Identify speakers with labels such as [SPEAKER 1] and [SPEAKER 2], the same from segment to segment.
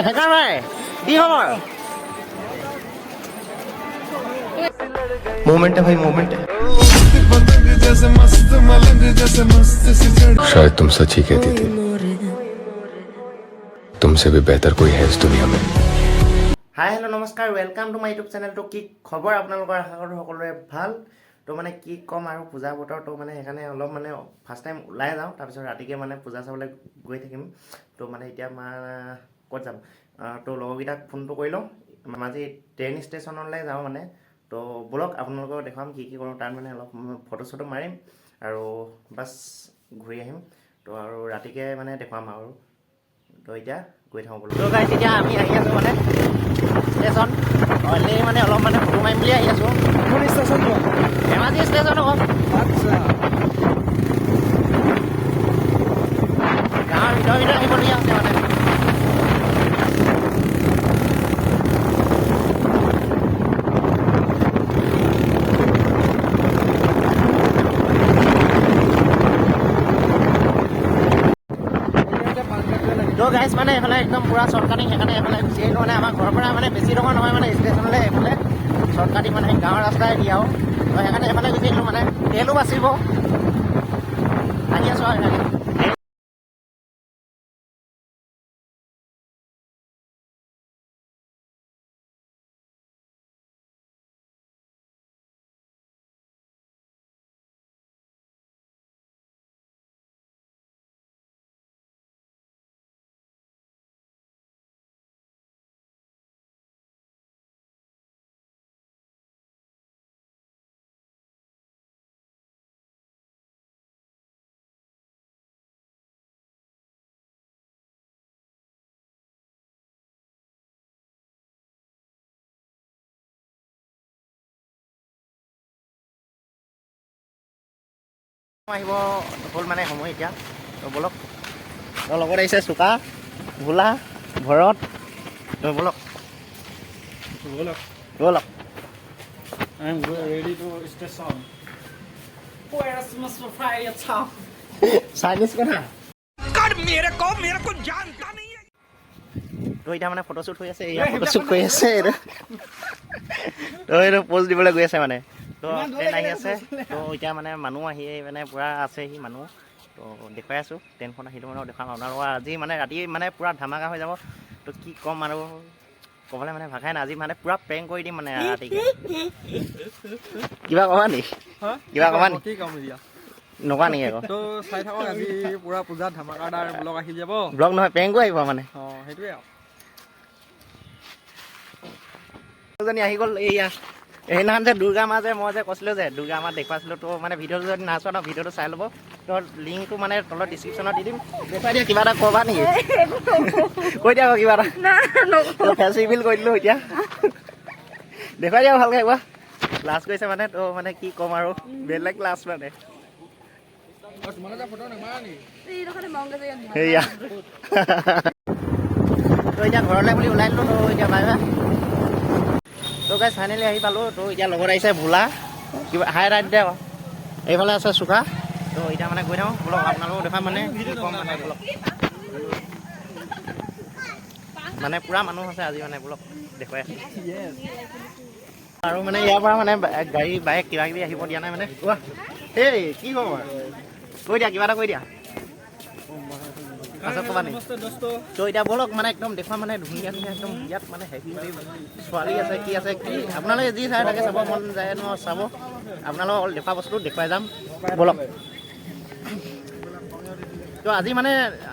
[SPEAKER 1] Hacker ভাই কি খবৰ?
[SPEAKER 2] मोमेंट है भाई मोमेंट है शायद तुम सच ही कहती थी तुमसे भी बेहतर कोई है इस दुनिया में
[SPEAKER 1] হাই হেল্ল' নমস্কাৰ ৱেলকাম টু মাই ইউটিউব চেনেলটো কি খবৰ আপোনালোকৰ আশা কৰোঁ সকলোৰে ভাল তো মানে কি ক'ম আৰু পূজা বতৰ তো মানে সেইকাৰণে অলপ মানে ফাৰ্ষ্ট টাইম ওলাই যাওঁ তাৰপিছত ৰাতিকৈ মানে পূজা চাবলৈ গৈ থাকিম তো মানে এতিয়া ক'ত যাম তো লগৰকেইটাক ফোনটো কৰি লওঁ আজি ট্ৰেইন ষ্টেচনলৈ যাওঁ মানে তো ব'লক আপোনালোকক দেখুৱাম কি কি কৰোঁ তাত মানে অলপ ফটো চটো মাৰিম আৰু বাছ ঘূৰি আহিম তো আৰু ৰাতিকৈ মানে দেখুৱাম আৰু তো এতিয়া গৈ থাকোঁ বোলো তো গাইছ এতিয়া আমি আহি আছোঁ মানে ষ্টেচন অলৰেডি মানে অলপ মানে ফটো মাৰিম বুলি আহি আছোঁ কোন ষ্টেচন ধেমাজি ষ্টেচন হ'ব আচ্ছা গাঁৱৰ ভিতৰত আহিবলগীয়া আছে মানে তো গাইছ মানে এইফালে একদম পূৰা শ্বৰ্টকাটিং সেইকাৰণে এইফালে গুচি আহিলোঁ মানে আমাৰ ঘৰৰ পৰা মানে বেছি ডোখৰ নহয় মানে ষ্টেচনলৈ এইফালে শ্বৰ্টকাটিং মানে গাঁৱৰ ৰাস্তাই দিয়াও তো সেইকাৰণে এইফালে গুচি আহিলোঁ মানে তেলো বাচিব আহি আছোঁ আৰু আহিব হ'ল মানে সময় এতিয়া তো ব'লক তো লগত আহিছে চুকা ভোলা ভৰত তো ব'লক ব'লক
[SPEAKER 3] I'm ready to station. Where's Mr. Fry?
[SPEAKER 1] Chinese কথা
[SPEAKER 3] कर मेरे को जानता नहीं है.
[SPEAKER 1] তো এতিয়া মানে ফটোশ্বুট হৈ আছে এয়া ফটোশ্বুট কৰি আছে এইটো তো এইটো প'জ দিবলৈ গৈ আছে মানে তো ট্ৰেইন আহি আছে তো এতিয়া মানে মানুহ আহি মানে পূৰা আছেহি মানুহ তো দেখুৱাই আছোঁ ট্ৰেইনখন আহিলোঁ মানে দেখাম আপোনালোকৰ আজি মানে ৰাতি মানে পূৰা ধামাকা হৈ যাব তো কি ক'ম আৰু ক'বলৈ মানে ভাষাই নাই আজি মানে পূৰা প্ৰেংক কৰি দিম মানে ৰাতিকৈ কিবা ক'বা নেকি কিবা ক'বা নেকি
[SPEAKER 3] কি কম এতিয়া
[SPEAKER 1] নকোৱা নেকি আকৌ
[SPEAKER 3] তো চাই থাকক আজি পুৰা পূজাত ধামাকাদাৰ ব্লগ আহি যাব
[SPEAKER 1] ব্লগ নহয় প্ৰেংকো আহিব মানে
[SPEAKER 3] অঁ সেইটোৱে আৰু
[SPEAKER 1] জনী আহি গ'ল এইয়া সেইদিনাখন যে দুৰ্গা মা যে মই যে কৈছিলোঁ যে দুৰ্গা মা দেখুৱাইছিলোঁ তো মানে ভিডিঅ'টো যদি নাচোৱা ন ভিডিঅ'টো চাই ল'ব তো লিংকটো মানে তলত ডিছক্ৰিপশ্যনত দি দিম দেখুৱাই দিয়া কিবা এটা ক'বা নেকি কৈ দিয়া আকৌ কিবা এটা ফেচ ৰিভিল কৰি দিলোঁ এতিয়া দেখুৱাই দিয়া ভালকৈ কোৱা লাষ্ট কৰিছে মানে তো মানে কি ক'ম আৰু বেলেগ লাষ্ট মানে সেয়া তো এতিয়া ঘৰলৈ বুলি ওলাই দিলোঁ তো এতিয়া বাই বাই তো গাইছ ফাইনেলি আহি পালোঁ তো এতিয়া লগত আহিছে ভোলা কিবা হাই ৰাইড দে আকৌ এইফালে আছে চুকা তো এতিয়া মানে গৈ থাকোঁ ব'লক আপোনালোকক দেখাম মানে কম মানে ব'লক মানে পূৰা মানুহ আছে আজি মানে ব'লক দেখুৱাই আৰু মানে ইয়াৰ পৰা মানে গাড়ী বাইক কিবা কিবি আহিব দিয়া নাই মানে কোৱা এই কি খবৰ কৈ দিয়া কিবা এটা কৈ দিয়া পাছত ক'বা নেকি তো এতিয়া ব'লক মানে একদম দেখুৱাম মানে ধুনীয়া ধুনীয়া একদম ইয়াত মানে হেভি ছোৱালী আছে কি আছে কি আপোনালোকে যি চাই থাকে চাব মন যায় ন চাব আপোনালোকক দেখুৱা বস্তু দেখুৱাই যাম ব'লক তো আজি মানে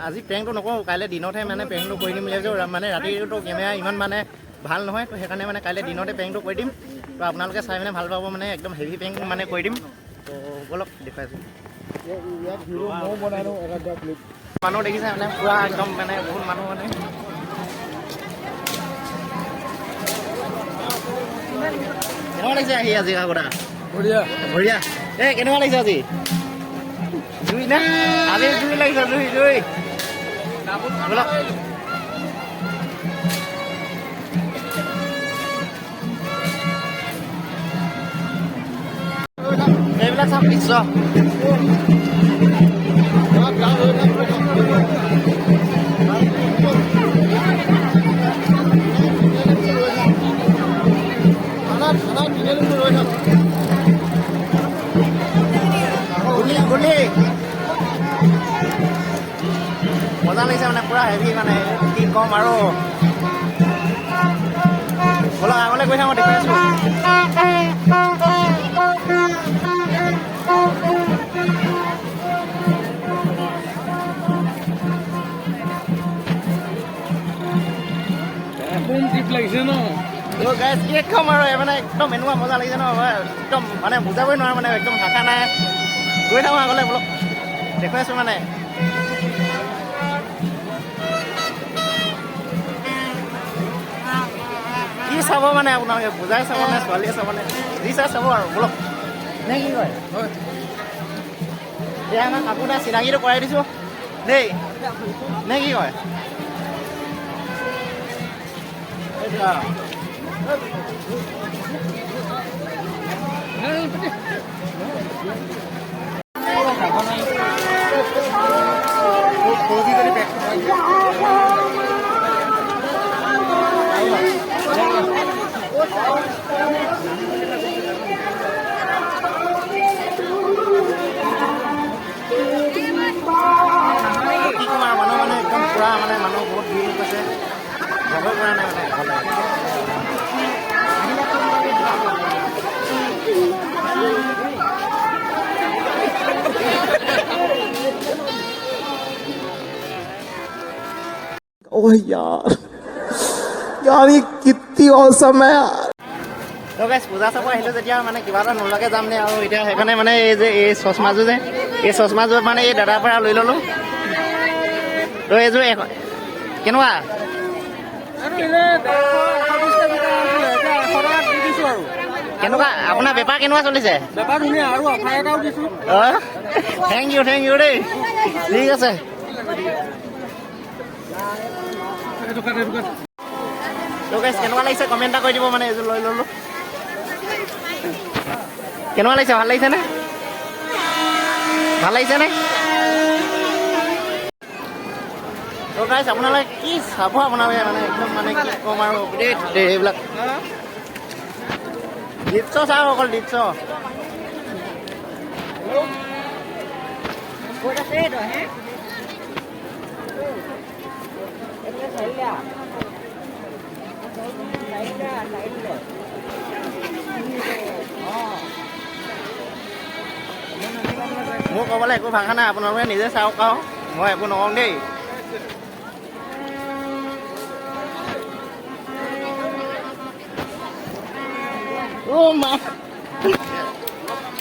[SPEAKER 1] আজি প্ৰেংকটো নকৰোঁ কাইলৈ দিনতহে মানে প্ৰেংকটো কৰি দিম বুলি ভাবিছোঁ মানে ৰাতিটো কেমেৰা ইমান মানে ভাল নহয় তো সেইকাৰণে মানে কাইলৈ দিনতে প্ৰেংকটো কৰি দিম তো আপোনালোকে চাই মানে ভাল পাব মানে একদম হেভি প্ৰেংক মানে কৰি দিম তো ব'লক দেখুৱাইছোঁ মানুহ দেখিছে মানে পূৰা একদম মানে বহুত মানুহ মানে কেনেকুৱা লাগিছে আহি আজি কথা বঢ়িয়া বঢ়িয়া এই কেনেকুৱা লাগিছে আজি জুই না আজি জুই লাগিছে জুই জুই ব'লক এইবিলাক চাওক দৃশ্য গুলি মজা লাগিছে মানে পুৰা হেভি মানে কি ক'ম আৰু বলক আগলৈ গৈ থাকোঁ দেখুৱাই আছোঁ
[SPEAKER 3] লাগিছে ন
[SPEAKER 1] গাইজ কি ক'ম আৰু মানে একদম এনেকুৱা মজা লাগিছে ন একদম মানে বুজাবই নোৱাৰো মানে একদম ভাষা নাই গৈ থাকোঁ আগলৈ বলক দেখুৱাই আছোঁ মানে কি চাব মানে আপোনালোকে বুজাই চাব নে ছোৱালীয়ে চাব নে যি চাই চাব আৰু বলক নে কি কয় এয়া আমাৰ কাপোৰ এটা চিনাকিটো কৰাই দিছোঁ দেই নে কি কয় মানে মানুহ বহুত ভিৰ হৈছে যাবই পৰা নাই মানে
[SPEAKER 4] ओह यार यार ये कितनी औसम है यार
[SPEAKER 1] তো গাইজ পূজা চাব আহিলোঁ যেতিয়া মানে কিবা এটা নোলোৱাকৈ যাম নে আৰু এতিয়া সেইকাৰণে মানে এই যে এই চশমাযোৰ যে এই চশমাযোৰ মানে এই দাদাৰ পৰা লৈ ল'লোঁ তো এইযোৰ কেনেকুৱা কেনেকুৱা আপোনাৰ বেপাৰ কেনেকুৱা চলিছে
[SPEAKER 3] বেপাৰ ধুনীয়া আৰু অফাৰ এটাও দিছোঁ
[SPEAKER 1] অঁ থেংক ইউ দেই ঠিক আছে তো গাইজ কেনেকুৱা লাগিছে কমেণ্ট এটা কৰি দিব মানে এইযোৰ লৈ ল'লোঁ কেনেকুৱা লাগিছে ভাল লাগিছেনে ভাল লাগিছেনে তো গাইজ আপোনালোকে কি চাব আপোনালোকে মানে একদম মানে কি ক'ম আৰু দেই এইবিলাক দৃশ্য চাওক অকল দৃশ্য মোৰ ক'বলৈ একো ভাষা নাই আপোনালোকে নিজে চাওক আৰু মই একো নকওঁ দেই Oh my.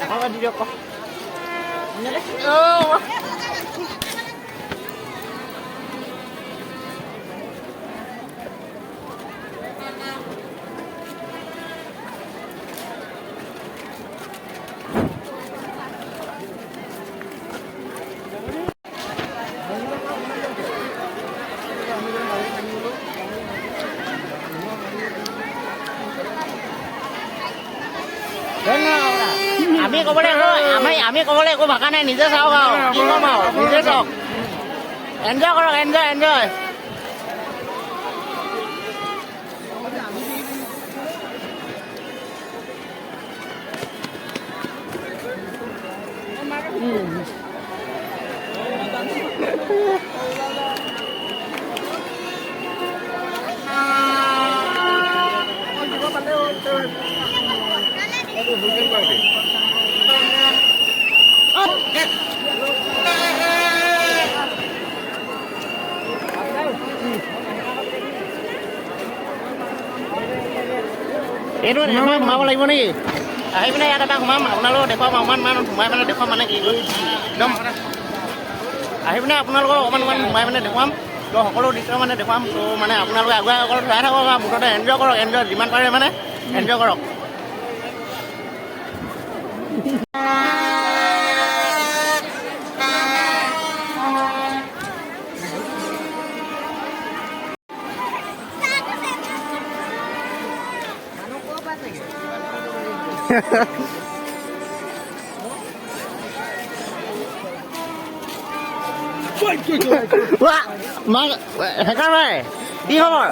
[SPEAKER 1] Apa di Joko? Oh. আমি ক'বলৈ একো ভাষা নাই নিজে চাওক আৰু কি ক'ম আৰু নিজে চাওক এনজয় কৰক এনজয় এইটো আমাৰ সোমাব লাগিব নেকি আহি পিনে ইয়াত এটা সোমাম আপোনালোকক দেখুৱাম অকণমান সোমাই পিনে দেখুৱাম মানে কি একদম আহি পিনে আপোনালোকক অকণমান সোমাই পিনে দেখুৱাম তো সকলো দৃশ্য মানে দেখুৱাম তো মানে আপোনালোকে আগুৱাই অকল চাই থাকক বা মুঠতে এনজয় কৰক যিমান পাৰে মানে এনজয় কৰক হেকাৰ ভাই কি খবৰ?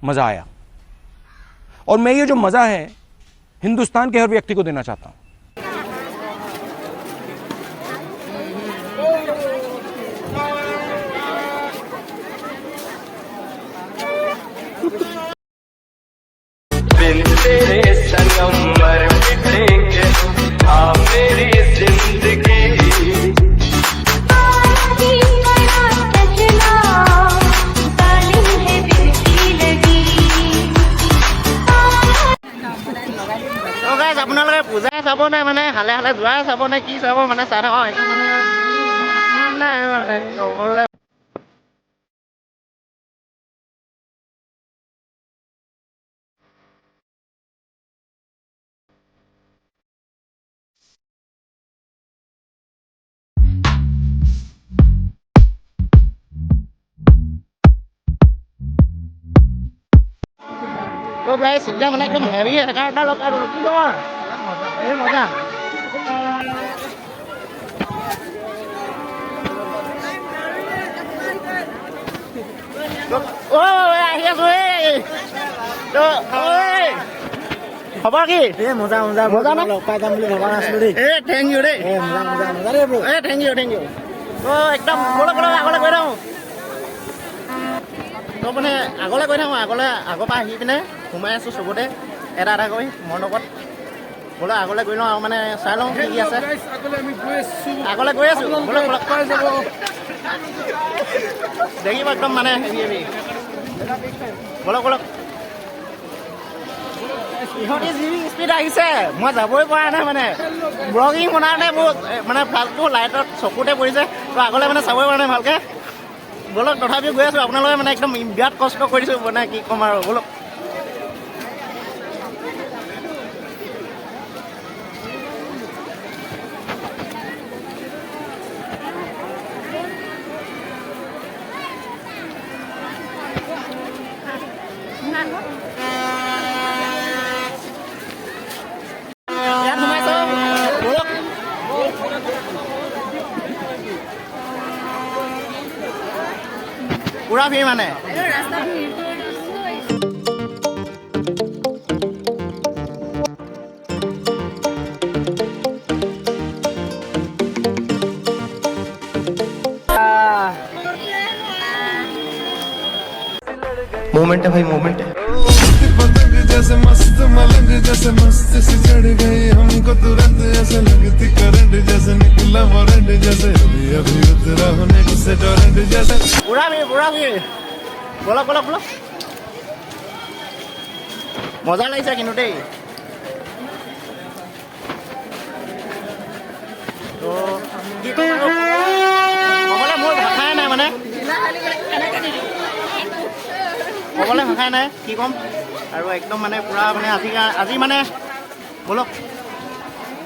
[SPEAKER 5] मज़ा आया और मैं ये जो मज़ा है हिंदुस्तान के हर व्यक्ति को देना चाहता हूँ।
[SPEAKER 6] बिन तेरे सनम मर मिटेंगे हाँ मेरी जिंदगी
[SPEAKER 1] আপোনালোকে পূজাই চাব নে মানে হালে হালে যোৱাই চাব নে কি চাব মানে চাই থাকক এইটো মানে ক'বলৈ তো গাইছ এতিয়া মানে একদম হেভি হেকাৰ এটা লগাই দিলোঁ কি খবৰ এই মজা আহি আছো খবৰ কি
[SPEAKER 3] মজা মজা
[SPEAKER 1] মজা ন
[SPEAKER 3] লগ পাই যাম বুলি ভবা নাছিলো দেই
[SPEAKER 1] থেংক ইউ দেই
[SPEAKER 3] মজা মজা মজা দেই ব্ৰ
[SPEAKER 1] থেংক ইউ তো একদম বলক বলক আগলৈ গৈ থাকোঁ তো মানে আগলৈ গৈ থাকোঁ আগলৈ আগৰ পৰা আহি পিনে সোমাই আছোঁ চবতে এটা এটা কৰি মোৰ লগত বোলে আগলৈ গৈ লওঁ আৰু মানে চাই লওঁ কি কি আছে আগলৈ গৈ আছোঁ বোলে বলক দেখিব একদম মানে হেভি হেভি বলক বলক ইহঁতি যি স্পীড আহিছে মই যাবই পৰা নাই মানে ব্লগিং বনাওঁতে মোৰ মানে ভালকৈ লাইটত চকুতে পৰিছে তো আগলৈ মানে চাবই পৰা নাই ভালকৈ বলক তথাপিও গৈ আছোঁ আপোনালোকে মানে একদম বিৰাট কষ্ট কৰিছোঁ মানে কি ক'ম আৰু বলক ইয়াত সোমাইছোঁ বলক পুৰা ভিৰ মানে
[SPEAKER 2] मोमेंट है भाई मोमेंट है
[SPEAKER 7] पतंग जैसे मस्त मलंग जैसे मस्त सी चढ़ गई हमको तुरंत ऐसे लगती करंट जैसे निकला वारंट जैसे अभी अभी उतरा होने से टोरेंट जैसे
[SPEAKER 1] পুৰা ভিৰ বলক বলক বলক মজা লাগিছে কিন্তু দেই তো কি ক'ম আৰু ক'বলৈ মোৰ ভাষাই নাই মানে ক'বলৈ ভাষাই নাই কি ক'ম আৰু একদম মানে পূৰা মানে আজি মানে বলক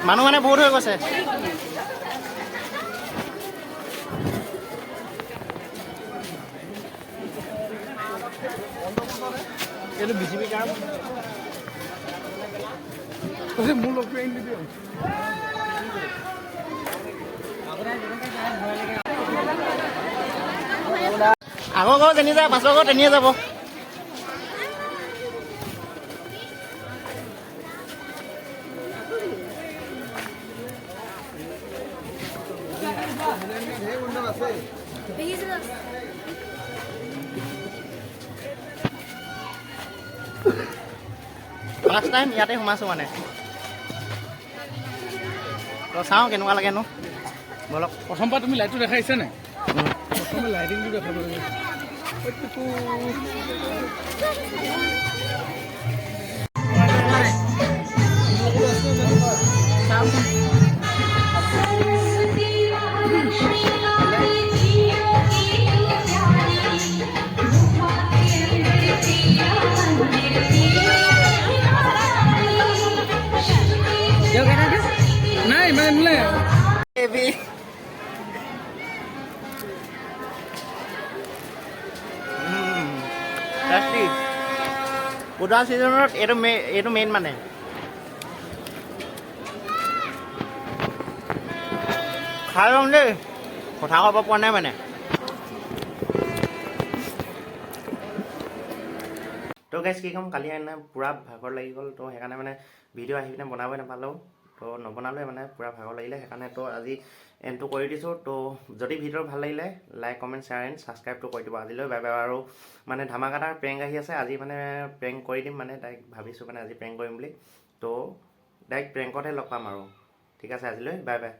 [SPEAKER 1] মানুহ মানে বহুত হৈ গৈছে এইটো বিজেপি কাম
[SPEAKER 3] মোৰ লগ কৰি আনি দিবি
[SPEAKER 1] আগৰ ঘৰ তেনি যায় পাছৰ ঘৰ তেনিয়ে যাব ফাৰ্ষ্ট টাইম ইয়াতে সোমাইছোঁ মানে তো চাওঁ কেনেকুৱা লাগেনো বলক
[SPEAKER 3] প্ৰথম পৰা তুমি লাইটটো দেখাইছা নাই প্ৰথমে লাইটিংটো দেখাব লাগে নাই মানে
[SPEAKER 1] টেষ্টি পূজা ছিজনত এইটো মেইন মানে খাই ল'ম দেই কথা ক'ব পৰা নাই মানে তো গাইজ কি ক'ম কালি আনে পূৰা ভাগৰ লাগি গ'ল তো সেইকাৰণে মানে ভিডিঅ' আহি পিনে বনাবই নাপালোঁ তো নবনালোৱে মানে পূৰা ভাগৰ লাগিলে সেইকাৰণে তো আজি এণ্ডটো কৰি দিছোঁ তো যদি ভিডিঅ' ভাল লাগিলে লাইক কমেণ্ট শ্বেয়াৰ এণ্ড ছাবস্ক্ৰাইবটো কৰি দিব আজিলৈ বাই বাই আৰু মানে ধামাকাদাৰ প্ৰেংক আহি আছে আজি মানে প্ৰেংক কৰি দিম মানে ডাইৰেক্ট ভাবিছোঁ মানে আজি প্ৰেংক কৰিম বুলি তো ডাইৰেক্ট প্ৰেংকতহে লগ পাম আৰু ঠিক আছে আজিলৈ বাই বাই